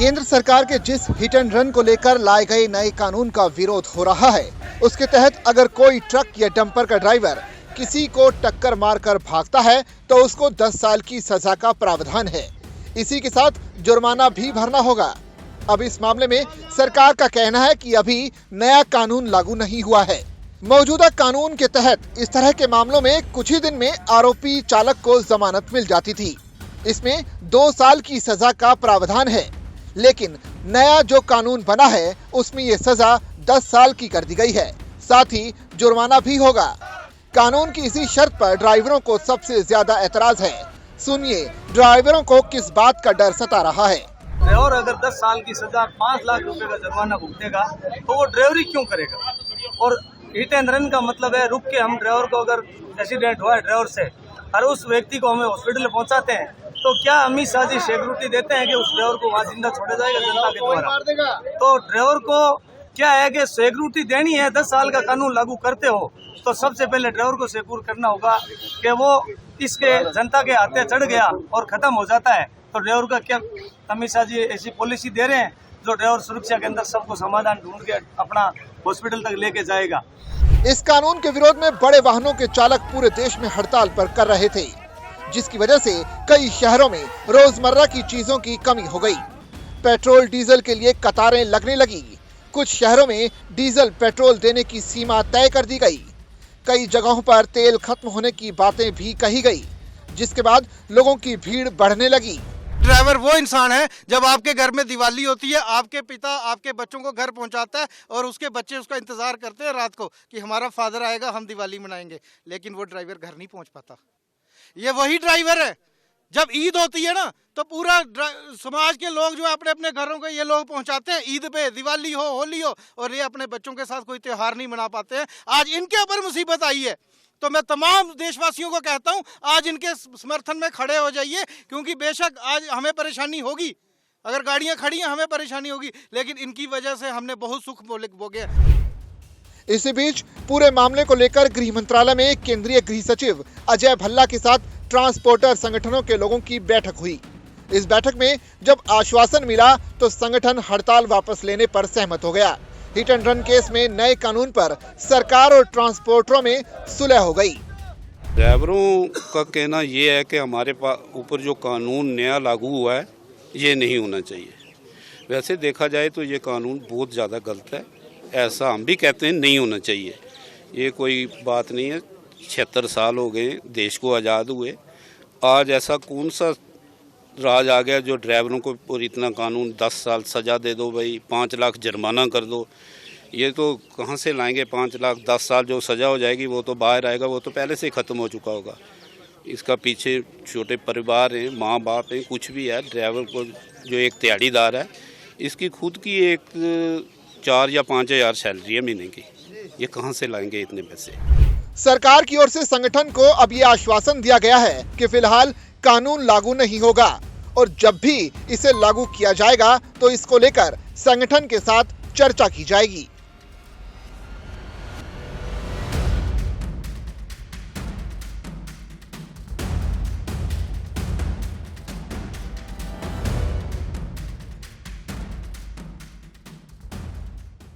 केंद्र सरकार के जिस हिट एंड रन को लेकर लाए गए नए कानून का विरोध हो रहा है, उसके तहत अगर कोई ट्रक या डंपर का ड्राइवर किसी को टक्कर मारकर भागता है तो उसको 10 साल की सजा का प्रावधान है। इसी के साथ जुर्माना भी भरना होगा। अब इस मामले में सरकार का कहना है कि अभी नया कानून लागू नहीं हुआ है। मौजूदा कानून के तहत इस तरह के मामलों में कुछ ही दिन में आरोपी चालक को जमानत मिल जाती थी। इसमें 2 साल की सजा का प्रावधान है, लेकिन नया जो कानून बना है उसमें ये सजा 10 साल की कर दी गई है। साथ ही जुर्माना भी होगा। कानून की इसी शर्त पर ड्राइवरों को सबसे ज्यादा ऐतराज है। सुनिए ड्राइवरों को किस बात का डर सता रहा है। ड्राइवर अगर 10 साल की सजा 5 लाख रुपए का जुर्माना भुगतेगा तो वो ड्राइवरी क्यों करेगा। और हिट एंड रन का मतलब है रुक के हम ड्राइवर को अगर एक्सीडेंट हुआ है ड्राइवर से और उस व्यक्ति को हमें हॉस्पिटल में पहुंचाते हैं तो क्या अमित शाह जी सिक्योरिटी देते हैं कि उस ड्राइवर को वहाँ जिंदा छोड़ा जाएगा जनता के द्वारा। तो ड्राइवर को क्या है कि सिक्योरिटी देनी है। 10 साल का कानून लागू करते हो तो सबसे पहले ड्राइवर को सिक्योर करना होगा कि वो इसके जनता के हाथे चढ़ गया और खत्म हो जाता है। तो ड्राइवर का क्या अमित शाह जी ऐसी पॉलिसी दे रहे हैं जो ड्राइवर सुरक्षा के अंदर सबको समाधान ढूंढ के अपना हॉस्पिटल तक लेके जाएगा। इस कानून के विरोध में बड़े वाहनों के चालक पूरे देश में हड़ताल पर कर रहे थे, जिसकी वजह से कई शहरों में रोजमर्रा की चीजों की कमी हो गई। पेट्रोल डीजल के लिए कतारें लगने लगी। कुछ शहरों में डीजल पेट्रोल देने की सीमा तय कर दी गई। कई जगहों पर तेल खत्म होने की बातें भी कही गई, जिसके बाद लोगों की भीड़ बढ़ने लगी। ड्राइवर वो इंसान है जब आपके घर में दिवाली होती है, आपके पिता आपके बच्चों को घर पहुंचाता है और उसके बच्चे उसका इंतजार करते हैं रात को कि हमारा फादर आएगा, हम दिवाली मनाएंगे, लेकिन वो ड्राइवर घर नहीं पहुंच पाता। ये वही ड्राइवर है जब ईद होती है ना तो पूरा समाज के लोग जो अपने अपने घरों को ये लोग पहुंचाते हैं ईद पे, दिवाली हो होली हो, और ये अपने बच्चों के साथ कोई त्योहार नहीं मना पाते हैं। आज इनके ऊपर मुसीबत आई है तो मैं तमाम देशवासियों को कहता हूं आज इनके समर्थन में खड़े हो जाइए, क्योंकि बेशक आज हमें परेशानी होगी, अगर गाड़ियां खड़ी हैं हमें परेशानी होगी, लेकिन इनकी वजह से हमने बहुत सुख भोगे। इसी बीच पूरे मामले को लेकर गृह मंत्रालय में केंद्रीय गृह सचिव अजय भल्ला के साथ ट्रांसपोर्टर संगठनों के लोगों की बैठक हुई। इस बैठक में जब आश्वासन मिला तो संगठन हड़ताल वापस लेने पर सहमत हो गया। हिट एंड रन केस में नए कानून पर सरकार और ट्रांसपोर्टरों में सुलह हो गई। ड्राइवरों का कहना ये है कि हमारे ऊपर जो कानून नया लागू हुआ है ये नहीं होना चाहिए। वैसे देखा जाए तो ये कानून बहुत ज़्यादा गलत है, ऐसा हम भी कहते हैं नहीं होना चाहिए। ये कोई बात नहीं है, 76 साल हो गए देश को आज़ाद हुए, आज ऐसा कौन सा राज आ गया जो ड्राइवरों को और इतना कानून 10 साल सज़ा दे दो भाई, 5 लाख जुर्माना कर दो। ये तो कहाँ से लाएंगे 5 लाख, 10 साल जो सज़ा हो जाएगी वो तो बाहर आएगा, वो तो पहले से ही ख़त्म हो चुका होगा। इसका पीछे छोटे परिवार हैं, माँ बाप हैं, कुछ भी है। ड्राइवर को जो एक दिहाड़ीदार है इसकी खुद की एक 4 या 5 हज़ार सैलरी है महीने की, ये कहाँ से लाएंगे इतने पैसे। सरकार की ओर से संगठन को अब ये आश्वासन दिया गया है कि फिलहाल कानून लागू नहीं होगा और जब भी इसे लागू किया जाएगा तो इसको लेकर संगठन के साथ चर्चा की जाएगी।